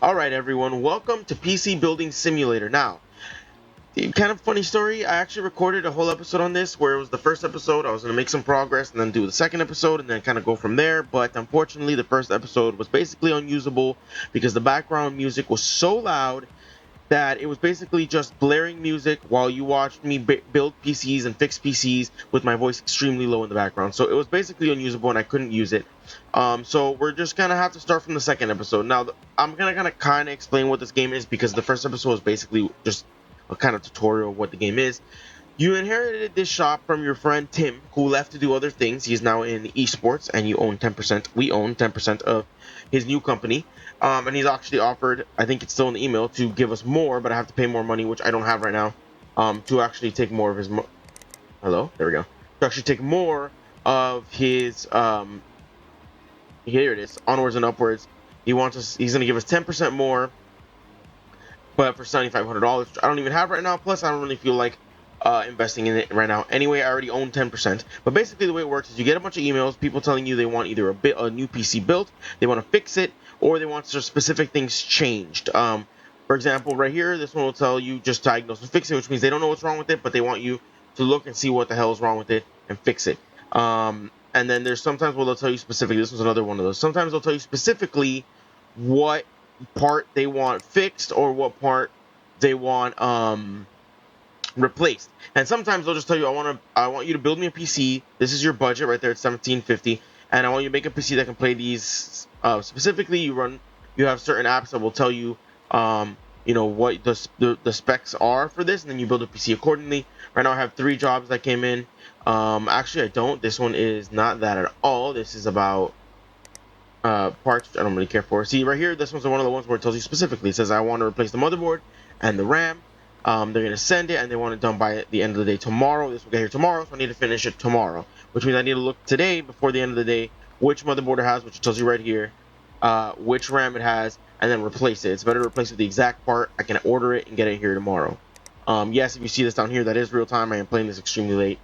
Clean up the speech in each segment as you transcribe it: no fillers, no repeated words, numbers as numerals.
Alright everyone, welcome to PC Building Simulator. Now, kind of funny story, I actually recorded a whole episode on this where it was the first episode, I was going to make some progress and then do the second episode and then kind of go from there, but unfortunately the first episode was basically unusable because the background music was so loud that it was basically just blaring music while you watched me build PCs and fix PCs with my voice extremely low in the background. So it was basically unusable and I couldn't use it. So we're just gonna have to start from the second episode. Now I'm gonna kind of explain what this game is because the first episode was basically just a kind of tutorial of what the game is. You inherited this shop from your friend Tim, who left to do other things. He's now in esports, and you own 10%. We own 10% of his new company. And he's actually offered, I think it's still in the email, to give us more, but I have to pay more money, which I don't have right now, to actually take more of his... Hello? There we go. To actually take more of his... Here it is. Onwards and upwards. He's going to give us 10% more, but for $7,500, which I don't even have right now. Plus, I don't really feel like investing in it right now. Anyway, I already own 10%. But basically the way it works is you get a bunch of emails, people telling you they want either a new PC built, they want to fix it, or they want specific things changed. For example, right here, this one will tell you just diagnose and fix it, which means they don't know what's wrong with it, but they want you to look and see what the hell is wrong with it and fix it. And then there's sometimes where they'll tell you specifically, this was another one of those, sometimes they'll tell you specifically what part they want fixed or what part they want replaced. And sometimes they'll just tell you, I want you to build me a PC. This is your budget right there, it's $17.50, and I want you to make a PC that can play these. Specifically, you have certain apps that will tell you, what the specs are for this, and then you build a PC accordingly. Right now, I have 3 jobs that came in. Actually, I don't. This one is not that at all. This is about parts which I don't really care for. See, right here, this one's one of the ones where it tells you specifically. It says, I want to replace the motherboard and the RAM. They're going to send it, and they want it done by the end of the day tomorrow. This will get here tomorrow, so I need to finish it tomorrow, which means I need to look today before the end of the day which motherboard it has, which tells you right here, which RAM it has, and then replace it. It's better to replace it with the exact part. I can order it and get it here tomorrow. Yes, if you see this down here, that is real time. I am playing this extremely late.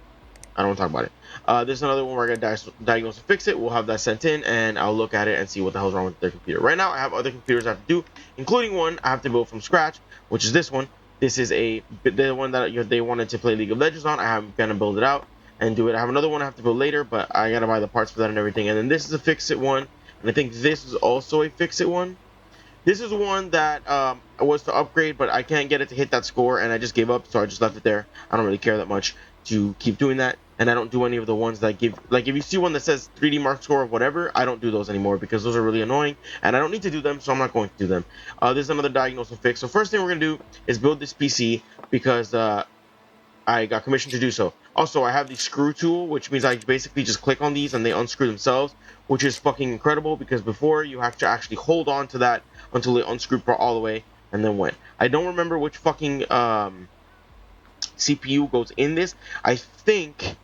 I don't want to talk about it. There's another one where I got to diagnose and fix it. We'll have that sent in, and I'll look at it and see what the hell's wrong with their computer. Right now, I have other computers I have to do, including one I have to build from scratch, which is this one. This is the one that they wanted to play League of Legends on. I am going to build it out and do it. I have another one I have to build later, but I got to buy the parts for that and everything. And then this is a fix-it one, and I think this is also a fix-it one. This is one that was to upgrade, but I can't get it to hit that score, and I just gave up, so I just left it there. I don't really care that much to keep doing that, and I don't do any of the ones that give, like, if you see one that says 3D mark score or whatever, I don't do those anymore because those are really annoying, and I don't need to do them, so I'm not going to do them. This is another diagnose and fix. So first thing we're going to do is build this PC because I got commissioned to do so. Also, I have the screw tool, which means I basically just click on these and they unscrew themselves, which is fucking incredible because before you have to actually hold on to that until they unscrew all the way and then went. I don't remember which fucking CPU goes in this. I think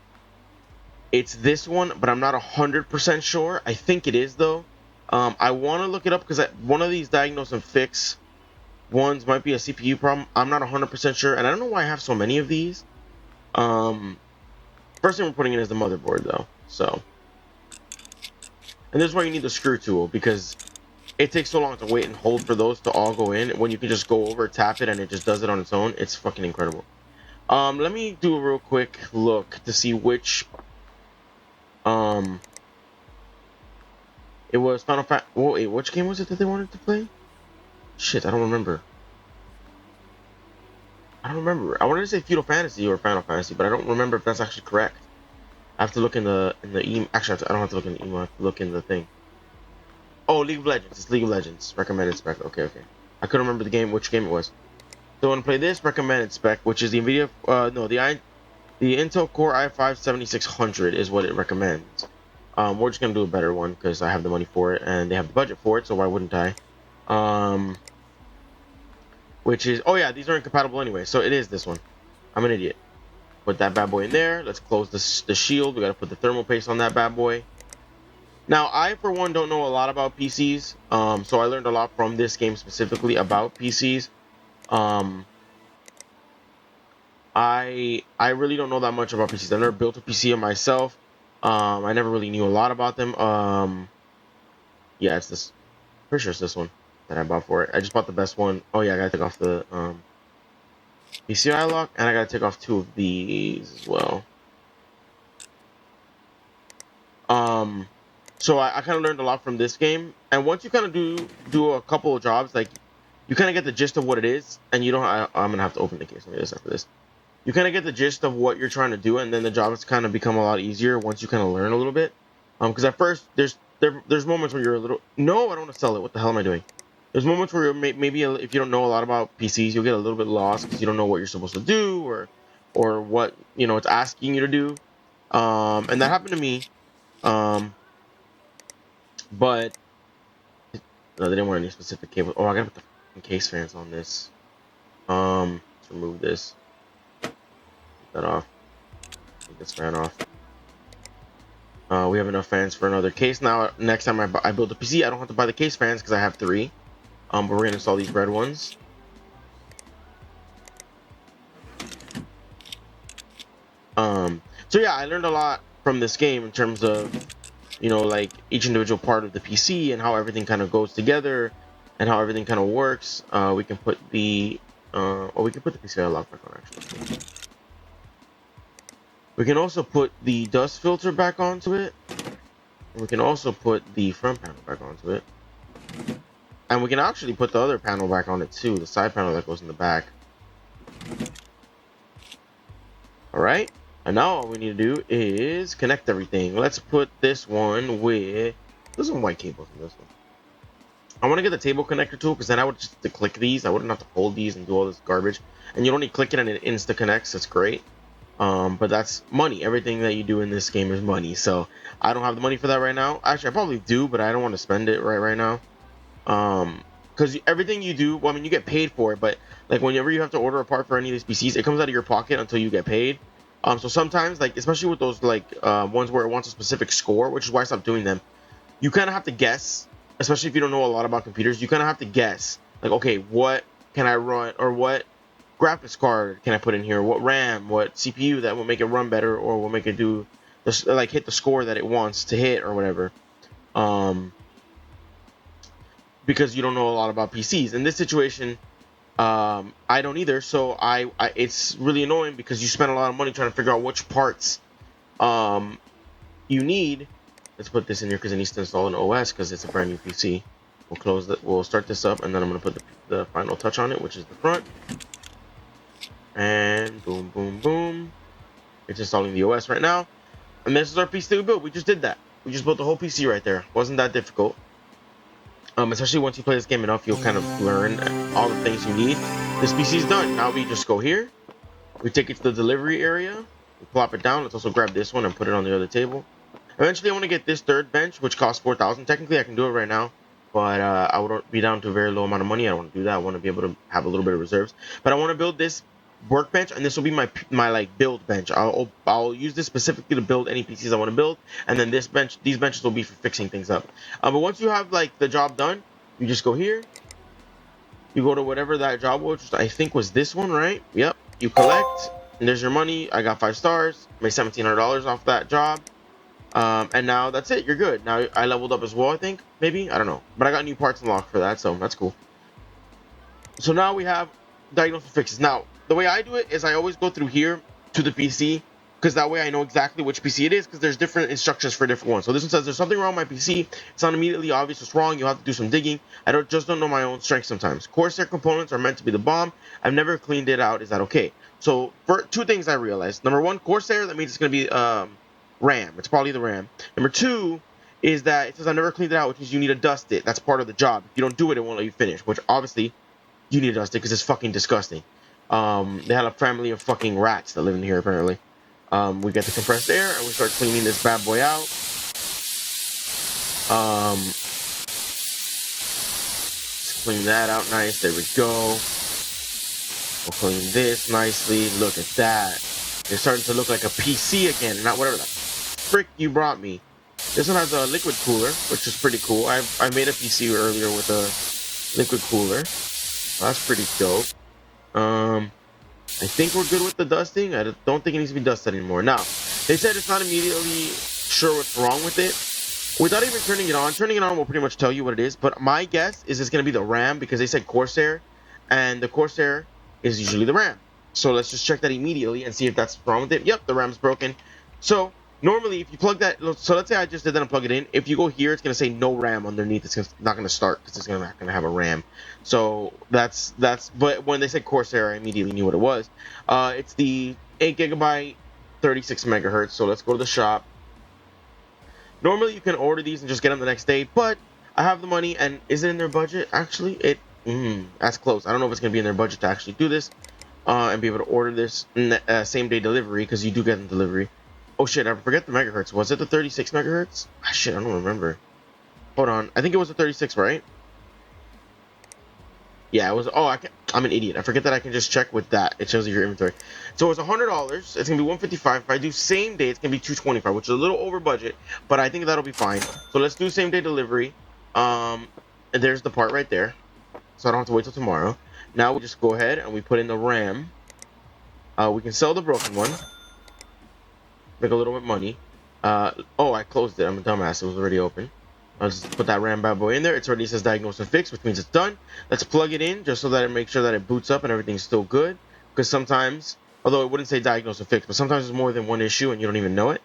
it's this one, but I'm not 100% sure. I think it is though. I want to look it up because one of these diagnose and fix ones might be a CPU problem. I'm not 100% sure, and I don't know why I have so many of these. First thing we're putting in is the motherboard though. So, and this is why you need the screw tool because it takes so long to wait and hold for those to all go in when you can just go over, tap it, and it just does it on its own. It's fucking incredible. Let me do a real quick look to see which it was Final Fantasy. Wait, which game was it that they wanted to play? Shit, I don't remember. I wanted to say Feudal Fantasy or Final Fantasy, but I don't remember if that's actually correct. I have to look in the email. Actually, I don't have to look in the email. I have to look in the thing. Oh, League of Legends. It's League of Legends. Recommended spec. Okay. I couldn't remember which game it was. So I want to play this recommended spec, which is the NVIDIA. The Intel Core i5-7600 is what it recommends. We're just gonna do a better one because I have the money for it and they have the budget for it, so why wouldn't I? Which is, oh yeah, these are incompatible anyway, so it is this one. I'm an idiot. Put that bad boy in there. Let's close the shield. We gotta put the thermal paste on that bad boy. Now, I for one don't know a lot about PCs, so I learned a lot from this game specifically about PCs. I really don't know that much about PCs. I've never built a PC myself. I never really knew a lot about them. Yeah, it's this. Pretty sure it's this one. that I bought for it. I just bought the best one. Oh yeah, I gotta take off the PCI lock, and I gotta take off 2 of these as well. So I kind of learned a lot from this game, and once you kind of do a couple of jobs, like you kind of get the gist of what it is, and you don't. I'm gonna have to open the case after this. You kind of get the gist of what you're trying to do, and then the jobs kind of become a lot easier once you kind of learn a little bit. Because at first there's moments where you're a little, no, I don't want to sell it. What the hell am I doing? There's moments where maybe if you don't know a lot about PCs, you'll get a little bit lost because you don't know what you're supposed to do or what it's asking you to do. And that happened to me. But no, they didn't want any specific cable. Oh, I gotta put the case fans on this. Let's remove this. Take that off. Take this fan off. We have enough fans for another case now. Next time I build a PC, I don't have to buy the case fans because I have 3. But we're gonna install these red ones. So yeah, I learned a lot from this game in terms of like each individual part of the PC and how everything kind of goes together and how everything kind of works. We can put the PCI lock back on actually. We can also put the dust filter back onto it. We can also put the front panel back onto it. And we can actually put the other panel back on it too, the side panel that goes in the back. Alright, and now all we need to do is connect everything. Let's put this one with... There's some white cables in this one. I want to get the table connector tool because then I would just have to click these. I wouldn't have to hold these and do all this garbage. And you don't need to click it and it insta connects. That's great. But that's money. Everything that you do in this game is money. So I don't have the money for that right now. Actually, I probably do, but I don't want to spend it right now. Because everything you do, well, I mean, you get paid for it, but like whenever you have to order a part for any of these PCs, it comes out of your pocket until you get paid. So sometimes, like especially with those like ones where it wants a specific score, which is why I stopped doing them, you kind of have to guess. Especially if you don't know a lot about computers, you kind of have to guess. Like, okay, what can I run, or what graphics card can I put in here? What RAM, what CPU that will make it run better, or will make it do this, like hit the score that it wants to hit, or whatever. Because you don't know a lot about PCs. In this situation, I don't either. So I it's really annoying because you spend a lot of money trying to figure out which parts you need. Let's put this in here because it needs to install an OS because it's a brand new PC. We'll close that. We'll start this up, and then I'm gonna put the final touch on it, which is the front. And boom, boom, boom. It's installing the OS right now. And this is our PC we built. We just did that. We just built the whole PC right there. Wasn't that difficult. Especially once you play this game enough, you'll kind of learn all the things you need. This PC is done. Now we just go here. We take it to the delivery area. We plop it down. Let's also grab this one and put it on the other table. Eventually, I want to get this third bench, which costs $4,000. Technically, I can do it right now, but I would be down to a very low amount of money. I don't want to do that. I want to be able to have a little bit of reserves. But I want to build this workbench, and this will be my like build bench. I'll use this specifically to build any PCs I want to build, and then these benches will be for fixing things up. But once you have like the job done, you just go here. You go to whatever that job was, which I think was this one, right? Yep. You collect, and there's your money. I got 5 stars. Made $1,700 off that job. And now that's it. You're good. Now I leveled up as well, I think. Maybe. I don't know. But I got new parts unlocked for that, so that's cool. So now we have Diagnostic Fixes. Now, the way I do it is I always go through here to the PC, because that way I know exactly which PC it is, because there's different instructions for different ones. So this one says there's something wrong with my PC. It's not immediately obvious what's wrong. You'll have to do some digging. I don't know my own strengths sometimes. Corsair components are meant to be the bomb. I've never cleaned it out. Is that okay? So for 2 things I realized. Number 1, Corsair, that means it's going to be RAM. It's probably the RAM. Number 2 is that it says I never cleaned it out, which means you need to dust it. That's part of the job. If you don't do it, it won't let you finish, which obviously you need to dust it because it's fucking disgusting. They had a family of fucking rats that live in here apparently. We get the compressed air and we start cleaning this bad boy out. Let's clean that out nice. There we go. We'll clean this nicely. Look at that. It's starting to look like a PC again, not whatever the frick you brought me. This one has a liquid cooler, which is pretty cool. I made a PC earlier with a liquid cooler. That's pretty dope. I think we're good with the dusting. I don't think it needs to be dusted anymore. Now, they said it's not immediately sure what's wrong with it. Without even turning it on will pretty much tell you what it is. But my guess is it's going to be the RAM because they said Corsair, and the Corsair is usually the RAM. So let's just check that immediately and see if that's wrong with it. Yep, the RAM's broken. So normally, if you plug that, so let's say I just did that and plug it in. If you go here, it's going to say no RAM underneath. It's not going to start because it's not going to have a RAM. So that's. But when they said Corsair, I immediately knew what it was. It's the 8 GB, 36 megahertz. So let's go to the shop. Normally, you can order these and just get them the next day, but I have the money, and is it in their budget? Actually, that's close. I don't know if it's going to be in their budget to actually do this and be able to order this same-day delivery, because you do get the delivery. Oh, shit, I forget the megahertz. Was it the 36 megahertz? Ah, shit, I don't remember. Hold on. I think it was the 36, right? Yeah, it was. Oh, I'm an idiot. I forget that I can just check with that. It shows you your inventory. So it's $100. It's gonna be $155. If I do same day, it's gonna be $225, which is a little over budget, but I think that'll be fine. So let's do same day delivery. And there's the part right there, so I don't have to wait till tomorrow. Now we just go ahead and we put in the RAM. We can sell the broken one, make a little bit of money. Oh, I closed it. I'm a dumbass. It was already open. I'll just put that RAM bad boy in there. It already says Diagnostic Fix, which means it's done. Let's plug it in just so that it makes sure that it boots up and everything's still good. Because sometimes, although it wouldn't say Diagnostic Fix, but sometimes there's more than one issue and you don't even know it.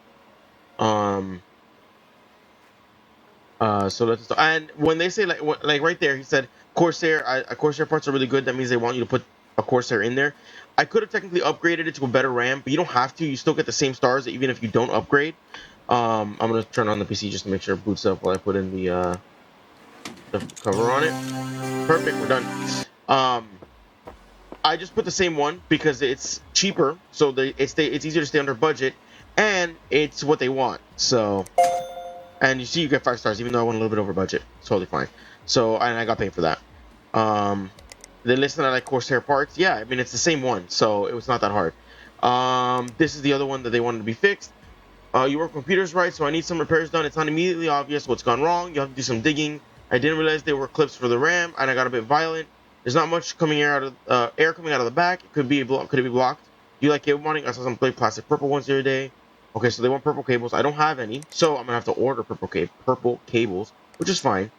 So let's. And when they say like right there, he said Corsair. Corsair parts are really good. That means they want you to put a Corsair in there. I could have technically upgraded it to a better RAM, but you don't have to. You still get the same stars even if you don't upgrade. I'm gonna turn on the PC just to make sure it boots up while I put in the cover on it. Perfect, we're done. I just put the same one because it's cheaper, so it's easier to stay under budget, and it's what they want. So, and you see, you get 5 stars, even though I went a little bit over budget. It's totally fine. So, and I got paid for that. They listed like Corsair parts. Yeah, I mean it's the same one, so it was not that hard. This is the other one that they wanted to be fixed. You work computers right, so I need some repairs done. It's not immediately obvious what's gone wrong. You have to do some digging. I didn't realize there were clips for the RAM, and I got a bit violent. There's not much air coming out of the back. It could be blocked. Do you like cable mounting? I saw some plastic purple ones the other day. Okay, so they want purple cables. I don't have any, so I'm gonna have to order purple cables, which is fine.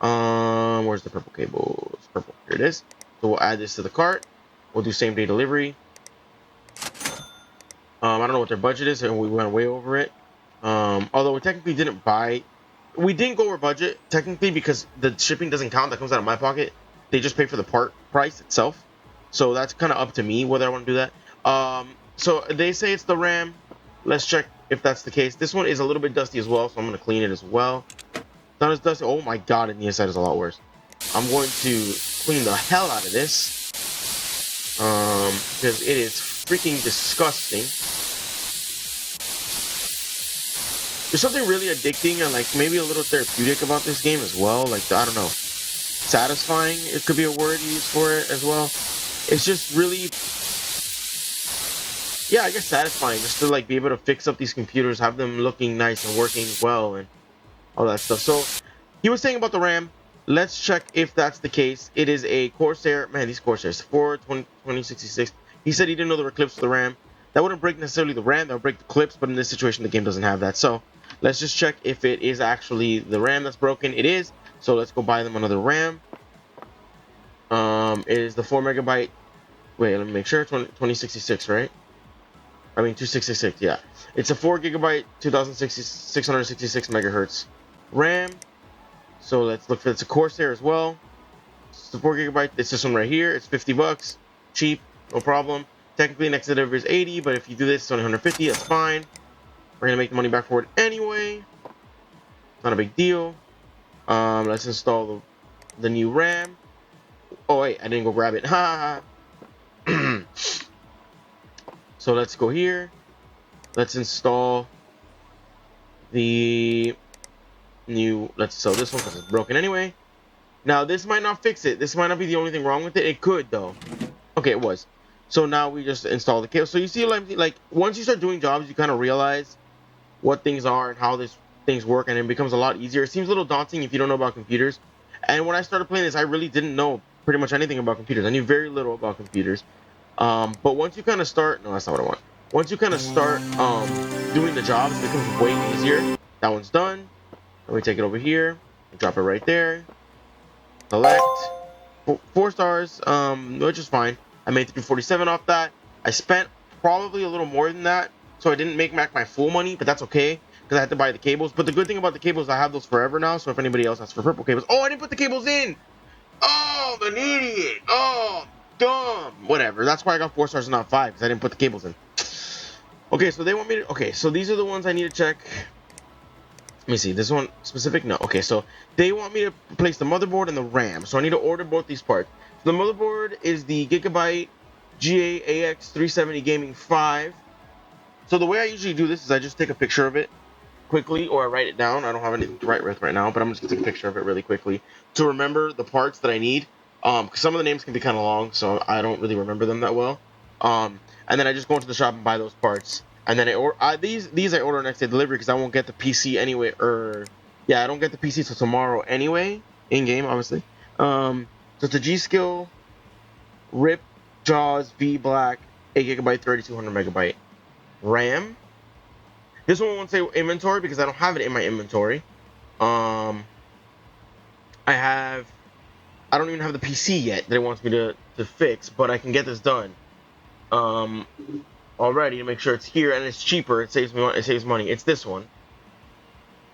Where's the purple cables? Purple. Here it is. So we'll add this to the cart. We'll do same day delivery. I don't know what their budget is, and we went way over it. Although we technically didn't we didn't go over budget technically because the shipping doesn't count. That comes out of my pocket. They just pay for the part price itself. So that's kind of up to me whether I want to do that. So they say it's the RAM. Let's check if that's the case. This one is a little bit dusty as well, so I'm going to clean it as well. Not as dusty. Oh my god, and the inside is a lot worse. I'm going to clean the hell out of this. Because it is freaking disgusting. There's something really addicting and like maybe a little therapeutic about this game as well. Like, I don't know, satisfying, it could be a word used for it as well. It's just really, yeah, I guess satisfying just to like be able to fix up these computers, have them looking nice and working well and all that stuff. So he was saying about the RAM. Let's check if that's the case. It is a Corsair. Man, these Corsairs 2066. He said he didn't know there were clips for the RAM. That wouldn't break necessarily the RAM, that would break the clips, but in this situation the game doesn't have that. So let's just check if it is actually the RAM that's broken. It is. So let's go buy them another RAM. It is the 4 megabyte. Wait, let me make sure. 2066, right? I mean 266. Yeah, it's a 4 gigabyte 666 megahertz RAM. So let's look for it's a Corsair as well. It's the 4 gigabyte. It's this one right here. It's $50, cheap, no problem. Technically, next delivery is 80, but if you do this, it's only 150. That's fine. We're gonna make the money back for it anyway. Not a big deal. Let's install the new RAM. Oh wait, I didn't go grab it. Ha. So let's go here. Let's install the new. Let's sell this one because it's broken anyway. Now this might not fix it. This might not be the only thing wrong with it. It could though. Okay, it was. So now we just install the cable. So you see, like once you start doing jobs, you kind of realize what things are and how things work, and it becomes a lot easier. It seems a little daunting if you don't know about computers. And when I started playing this, I really didn't know pretty much anything about computers. I knew very little about computers. But once you kind of start, no, that's not what I want. Once you kind of start doing the jobs, it becomes way easier. That one's done. Let me take it over here. Drop it right there. Select. 4 stars, which is fine. I made 347 off that. I spent probably a little more than that, so I didn't make back my full money, but that's okay because I had to buy the cables. But the good thing about the cables, I have those forever now. So if anybody else asks for purple cables, oh, I didn't put the cables in. Oh, I'm an idiot. Oh, dumb. Whatever. That's why I got 4 stars and not 5 because I didn't put the cables in. Okay, so they want me to. Okay, so these are the ones I need to check. Let me see. This one specific? No. Okay, so they want me to place the motherboard and the RAM. So I need to order both these parts. So the motherboard is the Gigabyte GA-AX 370 Gaming 5. So the way I usually do this is I just take a picture of it quickly, or I write it down. I don't have anything to write with right now, but I'm just going to take a picture of it really quickly to remember the parts that I need. Because some of the names can be kind of long, so I don't really remember them that well. And then I just go into the shop and buy those parts. And then these I order next day delivery because I won't get the PC anyway. I don't get the PC till tomorrow anyway, in game obviously. So it's a G-Skill RIP Jaws V Black 8GB 3200MB RAM. This one won't say inventory because I don't have it in my inventory. I don't even have the PC yet that it wants me to fix, but I can get this done. Already to make sure it's here and it's cheaper. It saves money. It's this one,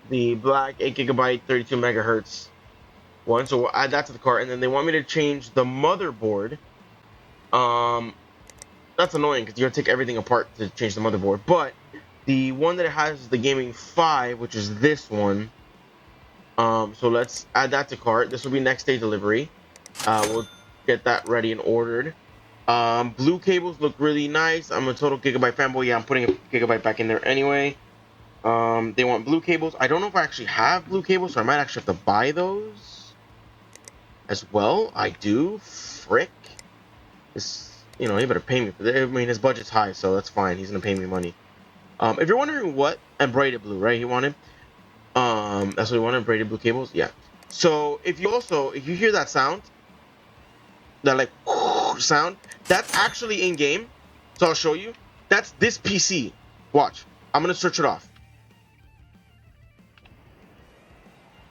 the black 8GB 32 megahertz one. So we'll add that to the cart, and then they want me to change the motherboard. That's annoying because you gotta take everything apart to change the motherboard. But the one that it has is the Gaming 5, which is this one. So let's add that to cart. This will be next day delivery. We'll get that ready and ordered. Blue cables look really nice. I'm a total Gigabyte fanboy. Yeah, I'm putting a Gigabyte back in there anyway. They want blue cables. I don't know if I actually have blue cables, so I might actually have to buy those as well. I do. Frick. He better pay me for that. I mean, his budget's high, so that's fine. He's gonna pay me money. If you're wondering what, and braided blue, right? He wanted. That's what he wanted. Braided blue cables. Yeah. So if you hear that sound, that like sound, that's actually in game. So I'll show you. That's this PC. Watch. I'm gonna search it off.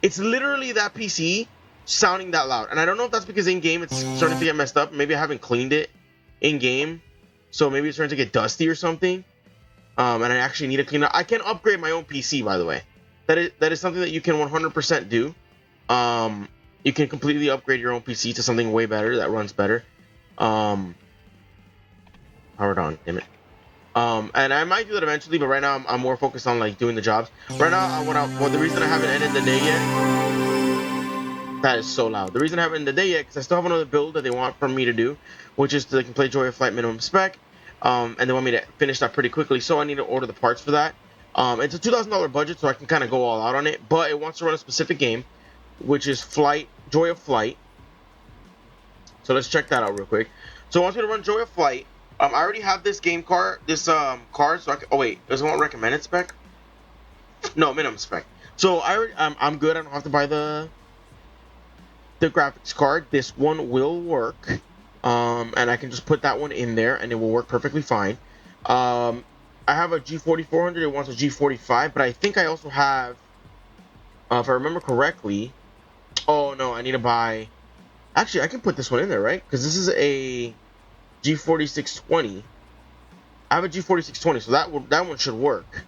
It's literally that PC sounding that loud. And I don't know if that's because in game it's starting to get messed up. Maybe I haven't cleaned it in game, so maybe it's starting to get dusty or something. And I actually need to clean it. I can upgrade my own PC, by the way. That is something that you can 100% do. You can completely upgrade your own PC to something way better that runs better. Powered on, damn it. And I might do that eventually, but right now I'm more focused on like doing the jobs. Right now, the reason I haven't ended the day yet, that is so loud. The reason I haven't ended the day yet, because I still have another build that they want from me to do, which is to play Joy of Flight minimum spec. And they want me to finish that pretty quickly, so I need to order the parts for that. It's a $2,000 budget, so I can kind of go all out on it, but it wants to run a specific game, which is Joy of Flight. So let's check that out real quick. So it wants me to run Joy of Flight. I already have this game card, so I can, oh wait, does it want recommended spec? No, minimum spec. So I'm good. I don't have to buy the graphics card. This one will work, and I can just put that one in there, and it will work perfectly fine. I have a G4400. It wants a G45, but I think I also have, if I remember correctly. Oh no, I need to buy. Actually, I can put this one in there, right? Because this is a G4620. I have a G4620, so that one should work.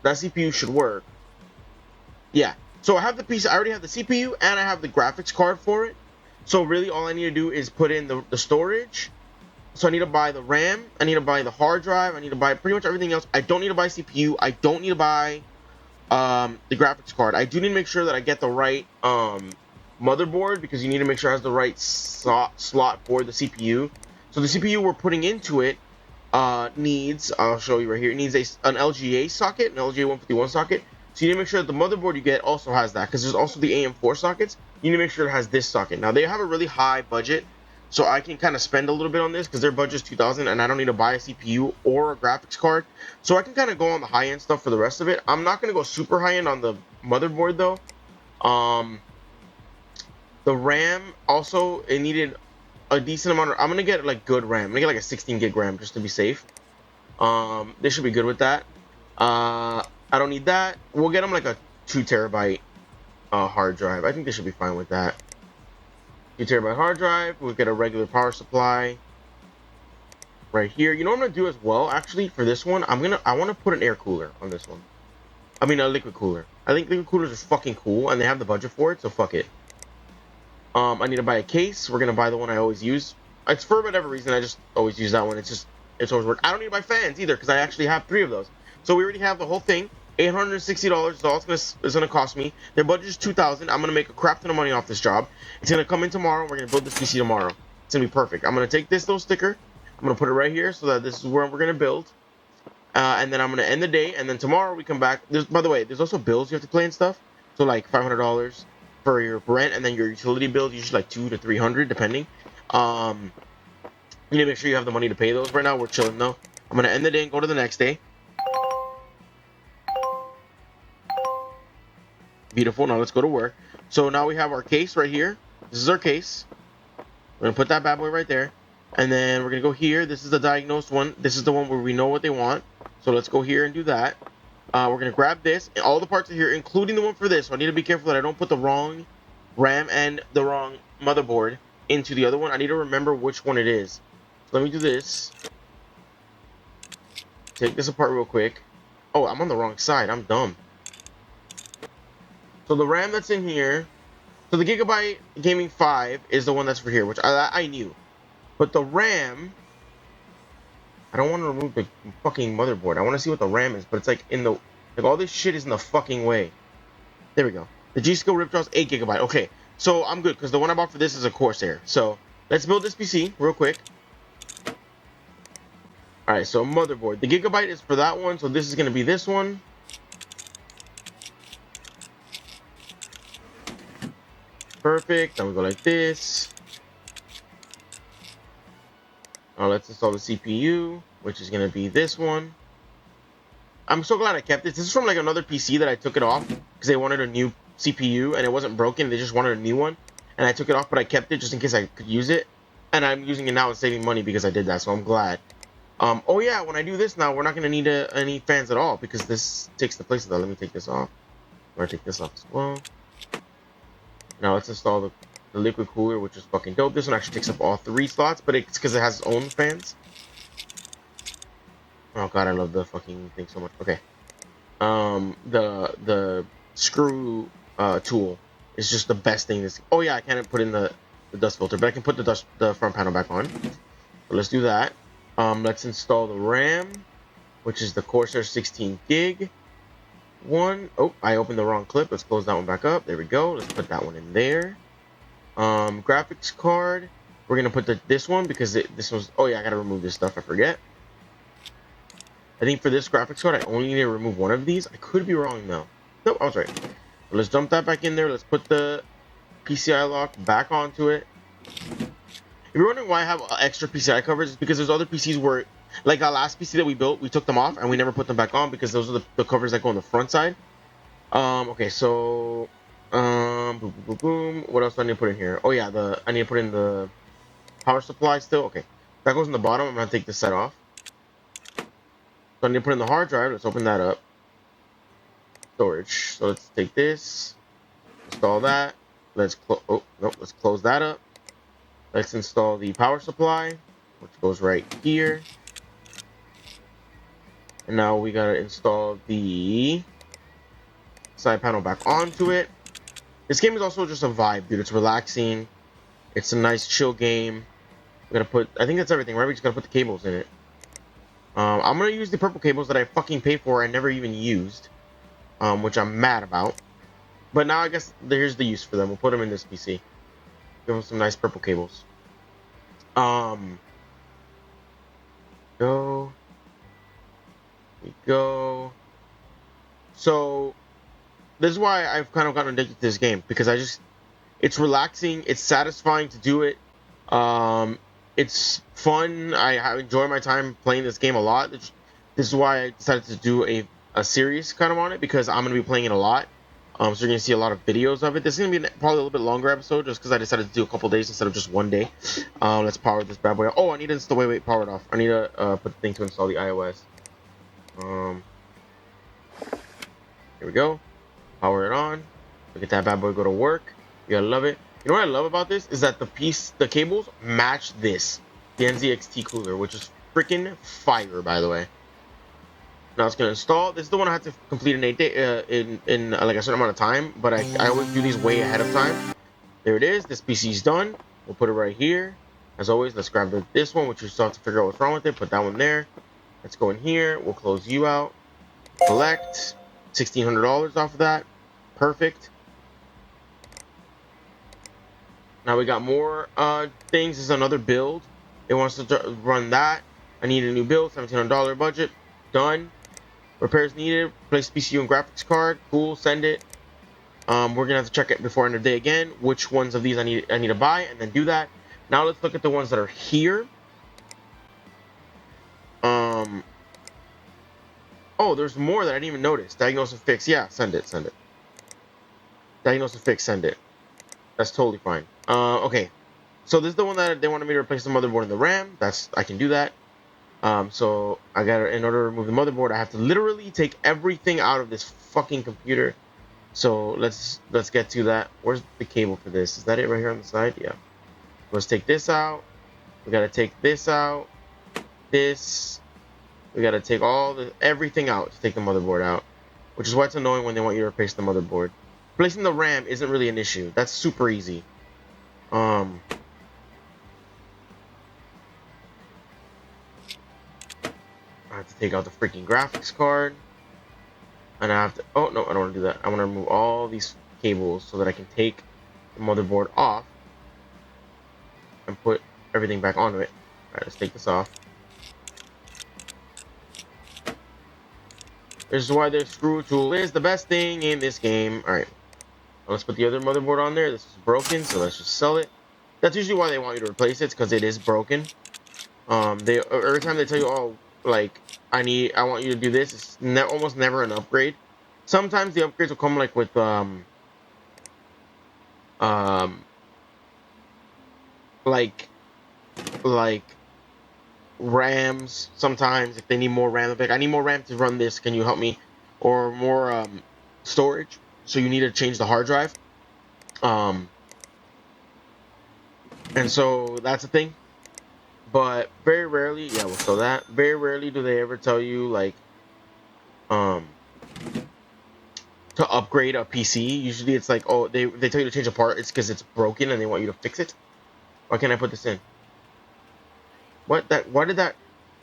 That CPU should work. Yeah. So I have the PC. I already have the CPU and I have the graphics card for it. So really, all I need to do is put in the storage. So I need to buy the RAM. I need to buy the hard drive. I need to buy pretty much everything else. I don't need to buy CPU. I don't need to buy the graphics card. I do need to make sure that I get the right motherboard, because you need to make sure it has the right slot for the CPU. So the CPU we're putting into it needs, I'll show you right here, it needs an LGA socket, an LGA 151 socket. So you need to make sure that the motherboard you get also has that, because there's also the AM4 sockets. You need to make sure it has this socket. Now they have a really high budget, so I can kind of spend a little bit on this because their budget's $2,000 and I don't need to buy a CPU or a graphics card. So I can kind of go on the high end stuff for the rest of it. I'm not going to go super high end on the motherboard though. The RAM also, it needed a decent amount of, I'm going to get like good RAM. I'm going to get like a 16 gig RAM just to be safe. They should be good with that. I don't need that. We'll get them like a 2 terabyte hard drive. I think they should be fine with that. 2 terabyte hard drive. We'll get a regular power supply right here. You know what I'm gonna do as well, actually, for this one? I want to put an air cooler on this one. I mean, a liquid cooler. I think liquid coolers are fucking cool, and they have the budget for it, so fuck it. I need to buy a case. We're gonna buy the one I always use. It's for whatever reason. I just always use that one. It's always work. I don't need to buy fans either because I actually have 3 of those. So we already have the whole thing. $860 is all it's gonna cost me. Their budget is $2,000. I'm gonna make a crap ton of money off this job. It's gonna come in tomorrow. We're gonna build this PC tomorrow. It's gonna be perfect. I'm gonna take this little sticker. I'm gonna put it right here so that this is where we're gonna build. And then I'm gonna end the day. And then tomorrow we come back. By the way, there's also bills you have to pay and stuff. So like $500 for your rent, and then your utility bills, usually like $200 to $300 depending. You need to make sure you have the money to pay those. Right now we're chilling though. I'm gonna end the day and go to the next day. Beautiful. Now let's go to work. So now we have our case right here. This is our case. We're gonna put that bad boy right there, and then we're gonna go here. This is the diagnosed one. This is the one where we know what they want. So let's go here and do that. We're gonna grab this, and all the parts are here, including the one for this. So I need to be careful that I don't put the wrong RAM and the wrong motherboard into the other one. I need to remember which one it is. So let me do this. Take this apart real quick. Oh, I'm on the wrong side. I'm dumb. So the RAM that's in here, so the Gigabyte Gaming 5 is the one that's for here, which I knew. But the RAM, I don't want to remove the fucking motherboard. I want to see what the RAM is, but it's like in the, like all this shit is in the fucking way. There we go. The G-Skill Ripjaw's 8 gigabyte. Okay, so I'm good because the one I bought for this is a Corsair. So let's build this PC real quick. All right, so motherboard. The Gigabyte is for that one, so this is going to be this one. Perfect. Then we go like this. Let's install the CPU, which is going to be this one. I'm so glad I kept this. This is from like another PC that I took it off because they wanted a new CPU and it wasn't broken. They just wanted a new one. And I took it off, but I kept it just in case I could use it. And I'm using it now and saving money because I did that, so I'm glad. Oh yeah, when I do this now, we're not going to need any fans at all because this takes the place of that. Let me take this off. I'm going to take this off as well. Now let's install the liquid cooler, which is fucking dope. This one actually takes up all 3 slots, but it's because it has its own fans. Oh god, I love the fucking thing so much. Okay. The screw tool is just the best thing. Oh yeah, I can't put in the dust filter, but I can put the front panel back on. So let's do that. Let's install the RAM, which is the Corsair 16 gig one. Oh, I opened the wrong clip. Let's close that one back up. There we go. Let's put that one in there. Graphics card. We're gonna put this one because this was. Oh yeah, I gotta remove this stuff. I forget. I think for this graphics card, I only need to remove one of these. I could be wrong though. Nope, I was right. So let's dump that back in there. Let's put the PCI lock back onto it. If you're wondering why I have extra PCI covers, it's because there's other PCs where, like our last PC that we built, we took them off and we never put them back on because those are the covers that go on the front side. Okay, so boom, boom, boom, boom. What else do I need to put in here? Oh yeah, I need to put in the power supply still. Okay, that goes in the bottom. I'm gonna take this side off. So I need to put in the hard drive. Let's open that up. Storage. So let's take this, install that. Let's let's close that up. Let's install the power supply, which goes right here. And now we gotta install the side panel back onto it. This game is also just a vibe, dude. It's relaxing. It's a nice chill game. We gotta I think that's everything, right? We just gotta put the cables in it. I'm gonna use the purple cables that I fucking paid for and never even used, which I'm mad about. But now I guess here's the use for them. We'll put them in this PC. Give them some nice purple cables. Go. We go. So this is why I've kind of gotten addicted to this game, because it's relaxing, it's satisfying to do it. It's fun. I enjoy my time playing this game a lot. This is why I decided to do a series kind of on it, because I'm going to be playing it a lot. So you're going to see a lot of videos of it. This is going to be probably a little bit longer episode, just because I decided to do a couple days instead of just one day. Let's power this bad boy. Oh, I need to install. Wait, power it off. I need to put the thing to install the iOS. Here we go. Power it on. Look at that bad boy go to work. You gotta love it. You know what I love about this is that the cables match this, the NZXT cooler, which is freaking fire, by the way. Now it's gonna install. This is the one I have to complete in 8 day, in like a certain amount of time, but I always do these way ahead of time. There it is. This PC is done. We'll put it right here. As always, let's grab this one, which we still have to figure out what's wrong with it. Put that one there. Let's go in here. We'll close you out. Collect $1,600 off of that. Perfect. Now we got more things. This is another build. It wants to run that. I need a new build. $1,700 budget. Done. Repairs needed. Replace PCU and graphics card. Cool. Send it. We're gonna have to check it before end of day again. Which ones of these I need to buy, and then do that. Now let's look at the ones that are here. Oh, there's more that I didn't even notice. Diagnostic Fix. Yeah, send it. Send it. Diagnostic Fix. Send it. That's totally fine. Okay. So this is the one that they wanted me to replace the motherboard and the RAM. I can do that. So I gotta, in order to remove the motherboard, I have to literally take everything out of this fucking computer. So let's get to that. Where's the cable for this? Is that it right here on the side? Yeah. Let's take this out. We gotta take this out. This. We gotta take everything out to take the motherboard out, which is why it's annoying when they want you to replace the motherboard. Replacing the RAM isn't really an issue. That's super easy. I have to take out the freaking graphics card. And I have to... Oh, no, I don't want to do that. I want to remove all these cables so that I can take the motherboard off and put everything back onto it. Alright, let's take this off. This is why the screw tool is the best thing in this game. Alright. Let's put the other motherboard on there. This is broken, so let's just sell it. That's usually why they want you to replace it, because it is broken. They every time they tell you, oh, like I want you to do this, it's almost never an upgrade. Sometimes the upgrades will come like with like RAMs. Sometimes if they need more RAM, like I need more RAM to run this, can you help me? Or more storage, so you need to change the hard drive. And so that's a thing. But very rarely, yeah, we'll show that. Very rarely do they ever tell you like to upgrade a PC. Usually it's like, oh, they tell you to change a part, it's because it's broken and they want you to fix it. Why can't I put this in? Why did that?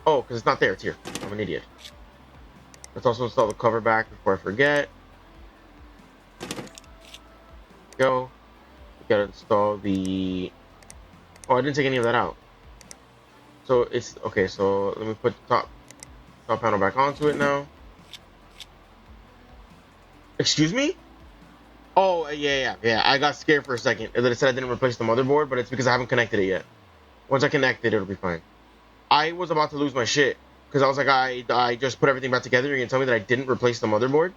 Oh, because it's not there, it's here. I'm an idiot. Let's also install the cover back before I forget. Go. We gotta install the... Oh, I didn't take any of that out. So it's... Okay, so let me put the top panel back onto it now. Excuse me? Oh, yeah. I got scared for a second. And then it said I didn't replace the motherboard, but it's because I haven't connected it yet. Once I connect it, it'll be fine. I was about to lose my shit. Because I was like, I just put everything back together. You're going to tell me that I didn't replace the motherboard?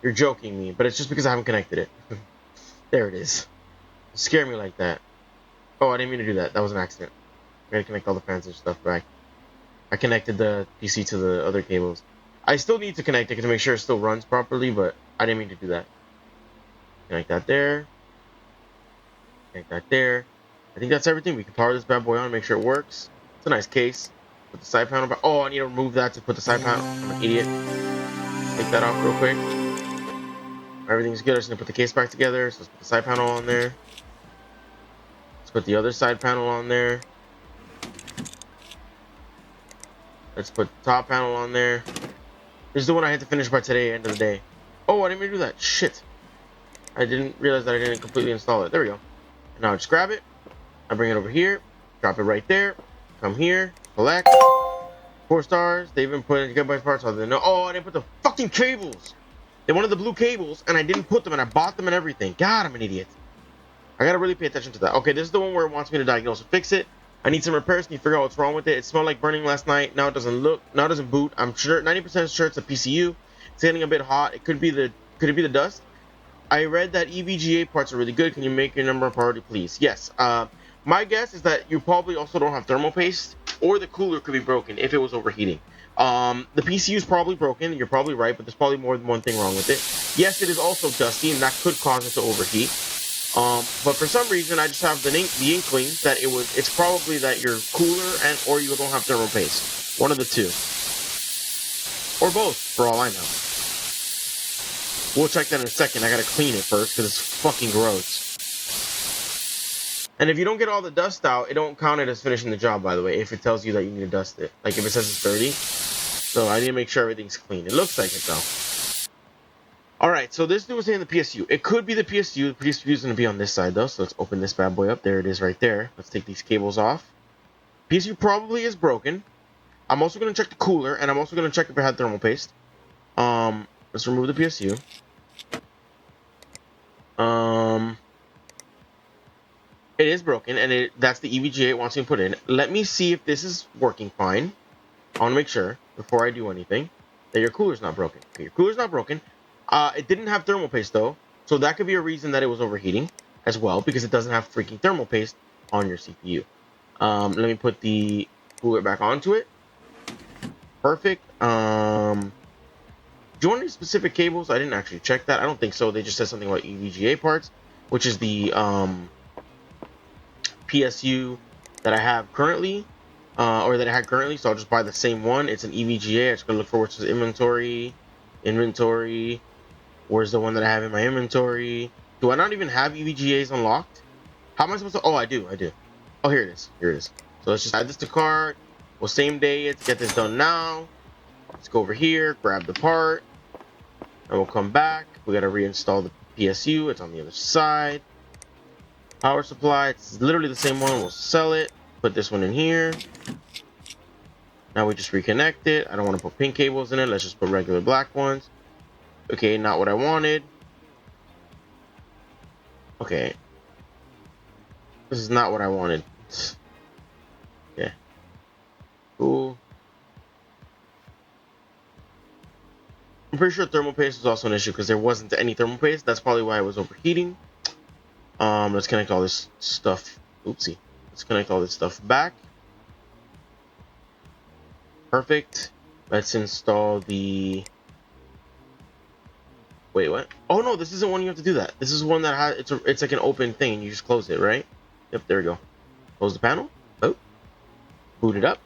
You're joking me. But it's just because I haven't connected it. There it is. Scare me like that. Oh, I didn't mean to do that. That was an accident. I gotta connect all the fans and stuff back. I connected the PC to the other cables. I still need to connect it to make sure it still runs properly, but I didn't mean to do that. Connect that there. Connect that there. I think that's everything. We can power this bad boy on, make sure it works. It's a nice case. Put the side panel back. Oh, I need to remove that to put the side panel. I'm an idiot. Take that off real quick. Everything's good. I just need to put the case back together. So let's put the side panel on there. Let's put the other side panel on there. Let's put the top panel on there. This is the one I had to finish by today, end of the day. Oh, I didn't even do that. Shit. I didn't realize that I didn't completely install it. There we go. And now I just grab it. I bring it over here. Drop it right there. Come here. Collect. 4 stars. They even put in gigabyte parts. So I didn't know. Oh, I didn't put the fucking cables. They wanted the blue cables, and I didn't put them, and I bought them and everything. God, I'm an idiot. I gotta really pay attention to that. Okay, this is the one where it wants me to diagnose and fix it. I need some repairs. Can you figure out what's wrong with it? It smelled like burning last night. Now it doesn't boot. I'm sure 90% sure it's a PCU. It's getting a bit hot. Could it be the dust? I read that EVGA parts are really good. Can you make your number a priority, please? Yes. My guess is that you probably also don't have thermal paste, or the cooler could be broken if it was overheating. The PCU is probably broken. You're probably right, but there's probably more than one thing wrong with it. Yes, it is also dusty, and that could cause it to overheat. But for some reason, I just have the inkling that it's probably that your cooler or you don't have thermal paste. One of the two. Or both, for all I know. We'll check that in a second. I gotta clean it first, because it's fucking gross. And if you don't get all the dust out, it don't count it as finishing the job, by the way, if it tells you that you need to dust it. Like, if it says it's dirty. So I need to make sure everything's clean. It looks like it, though. Alright, so this dude was saying the PSU. It could be the PSU. The PSU is going to be on this side, though. So let's open this bad boy up. There it is right there. Let's take these cables off. PSU probably is broken. I'm also going to check the cooler, and I'm also going to check if it had thermal paste. Let's remove the PSU. It is broken, and that's the EVGA it wants me to put in. Let me see if this is working fine. I want to make sure, before I do anything, that your cooler's not broken. Okay, your cooler's not broken. It didn't have thermal paste, though, so that could be a reason that it was overheating as well, because it doesn't have freaking thermal paste on your CPU. Let me put the cooler back onto it. Perfect. Do you want any specific cables? I didn't actually check that. I don't think so. They just said something about EVGA parts, which is the PSU that I have currently, or that I had currently, so I'll just buy the same one. It's an EVGA. I'm just gonna look for which is inventory. Where's the one that I have in my inventory? Do I not even have EVGAs unlocked? How am I supposed to? Oh, I do. Oh, here it is. So let's just add this to cart. We'll same day it. Get this done now. Let's go over here, grab the part, and we'll come back. We gotta reinstall the PSU. It's on the other side. Power supply, it's literally the same one. We'll sell it, put this one in here. Now we just reconnect it. I don't want to put pink cables in it. Let's just put regular black ones. Okay, not what I wanted. Okay, this is not what I wanted. Yeah, cool. I'm pretty sure thermal paste was also an issue because there wasn't any thermal paste. That's probably why it was overheating. Let's connect all this stuff. Oopsie. Let's connect all this stuff back. Perfect. Let's install the... Wait, what? Oh no, this isn't one you have to do that. This is one that has... It's like an open thing. You just close it, right? Yep, there we go. Close the panel. Oh. Boot it up.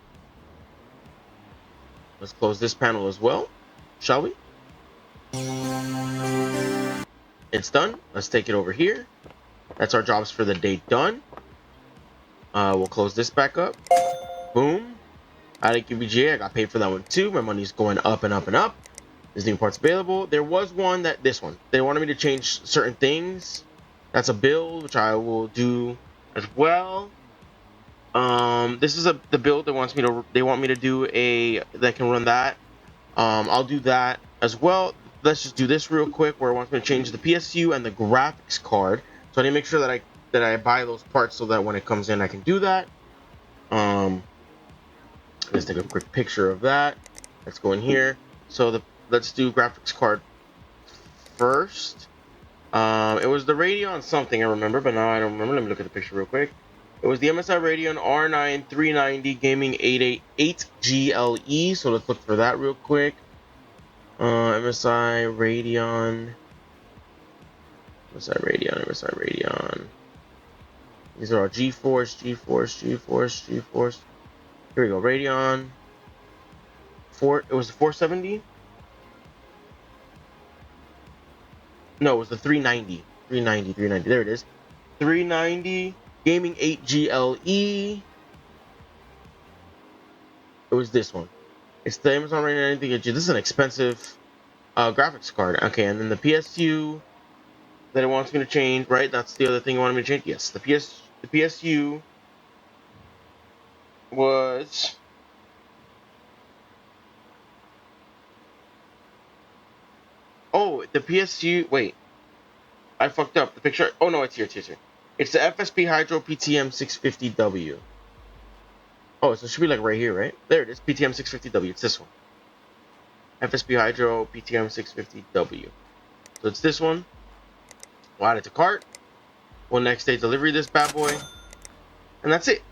Let's close this panel as well. Shall we? It's done. Let's take it over here. That's our jobs for the day done. We'll close this back up. Boom. Addict UVGA. I got paid for that one too. My money's going up and up and up. There's new parts available. There was one this one. They wanted me to change certain things. That's a build, which I will do as well. This is the build that they want me to do that can run that. I'll do that as well. Let's just do this real quick where it wants me to change the PSU and the graphics card. So I need to make sure that I buy those parts so that when it comes in I can do that. Let's take a quick picture of that. Let's go in here. So let's do graphics card first. It was the Radeon something I remember, but now I don't remember. Let me look at the picture real quick. It was the MSI Radeon R9 390 Gaming 888 GLE. So let's look for that real quick. MSI Radeon. MSI Radeon. These are all GeForce. Here we go. Radeon. It was the 470? No, it was the 390. 390. There it is. 390 Gaming 8 GLE. It was this one. It's the Amazon Radeon 990. This is an expensive graphics card. Okay, and then the PSU that it wants me to change, right? That's the other thing it wanted me to change. Yes, the PSU was... Oh, the PSU... Wait. I fucked up. The picture... Oh, no, it's here. It's the FSP Hydro PTM 650W. Oh, so it should be like right here, right? There it is. PTM 650W. It's this one. FSP Hydro PTM 650W. So it's this one. We'll add it to cart. We'll next day delivery this bad boy. And that's it.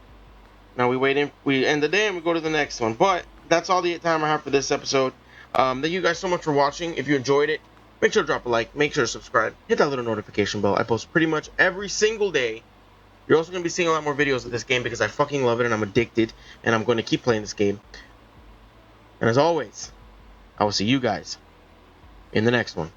Now we end the day and we go to the next one. But that's all the time I have for this episode. Thank you guys so much for watching. If you enjoyed it, make sure to drop a like, make sure to subscribe, hit that little notification bell. I post pretty much every single day. You're also going to be seeing a lot more videos of this game because I fucking love it and I'm addicted, and I'm going to keep playing this game. And as always, I will see you guys in the next one.